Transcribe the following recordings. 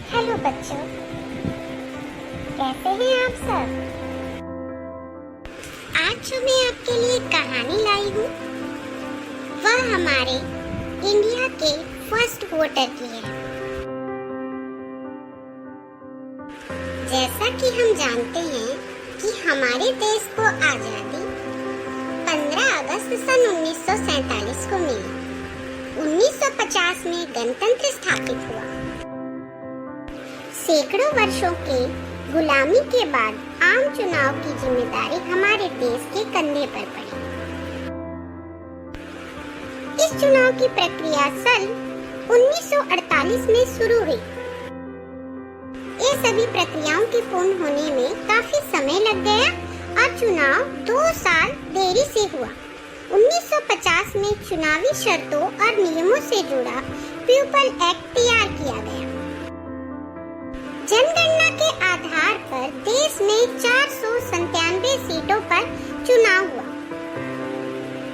Hello बच्चों, कैसे हैं आप सब? आज जो मैं आपके लिए कहानी लाई हूँ वह हमारे इंडिया के फर्स्ट वोटर की है। जैसा कि हम जानते हैं कि हमारे देश को आजादी 15 अगस्त सन 1947 को मिली। 1950 में गणतंत्र स्थापित हुआ। सैकड़ों वर्षों के गुलामी के बाद आम चुनाव की जिम्मेदारी हमारे देश के कंधे पर पड़ी। इस चुनाव की प्रक्रिया सन 1948 में शुरू हुई। ये सभी प्रक्रियाओं के पूर्ण होने में काफी समय लग गया और चुनाव 2 साल देरी से हुआ। 1950 में चुनावी शर्तों और नियमों से जुड़ा पीपल एक्ट तैयार किया गया। जनगणना के आधार पर देश में 497 सीटों पर चुनाव हुआ।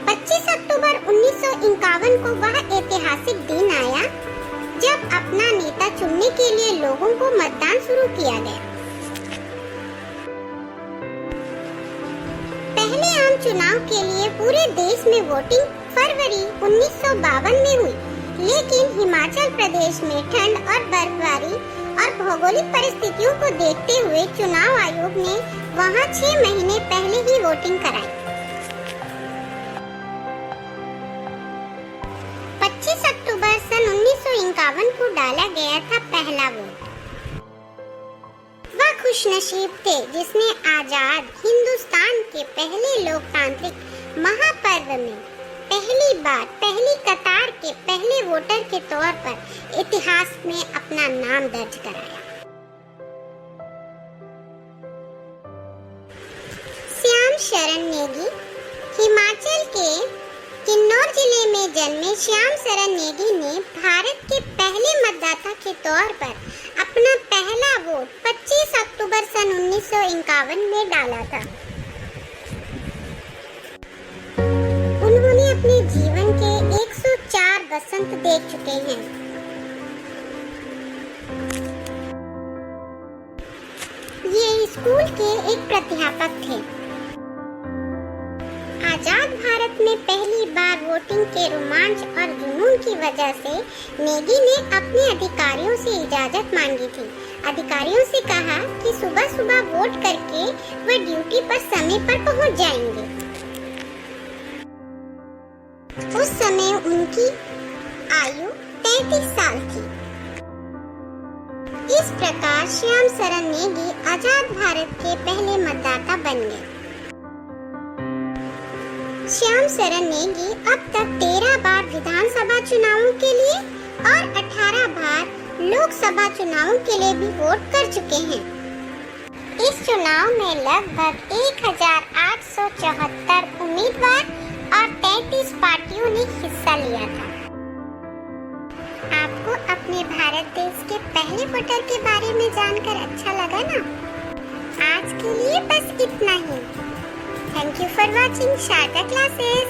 25 अक्टूबर 1951 को वह ऐतिहासिक दिन आया जब अपना नेता चुनने के लिए लोगों को मतदान शुरू किया गया। पहले आम चुनाव के लिए पूरे देश में वोटिंग फरवरी 1952 में हुई, लेकिन हिमाचल प्रदेश में ठंड और बर्फबारी और भौगोलिक परिस्थितियों को देखते हुए चुनाव आयोग ने वहां 6 महीने पहले ही वोटिंग कराई। 25 अक्टूबर सन 1951 को डाला गया था पहला वोट। वह खुशनसीब थे जिसने आजाद हिंदुस्तान के पहले लोकतांत्रिक महापर्व में पहली बार पहली कतार के पहले वोटर के तौर पर इतिहास में अपना नाम दर्ज कराया। श्याम शरण नेगी हिमाचल के किन्नौर जिले में जन्मे श्याम शरण नेगी ने भारत के पहले मतदाता के तौर पर अपना पहला वोट 25 अक्टूबर सन 1951 में डाला था। उन्होंने अपने जीवन के 104 बसंत देख चुके हैं। ये स्कूल के एक प्राध्यापक थे। आजाद भारत में पहली बार वोटिंग के रोमांच और जुनून की वजह से नेगी ने अपने अधिकारियों से इजाजत मांगी थी। अधिकारियों से कहा कि सुबह सुबह वोट करके वह ड्यूटी पर समय पर पहुंच जाएंगे। उस समय उनकी आयु 33 साल थी। इस प्रकार श्याम शरण नेगी आजाद भारत के पहले मतदाता बन गए। श्याम शरण नेगी अब तक 13 बार विधानसभा चुनावों के लिए और 18 बार लोकसभा चुनावों के लिए भी वोट कर चुके हैं। इस चुनाव में लगभग 1874 उम्मीदवार और 33 पार्टियों ने हिस्सा लिया था। आपको अपने भारत देश के पहले वोटर के बारे में जानकर अच्छा लगा ना? आज के लिए बस इतना ही। Thank you for watching Sharda Classes.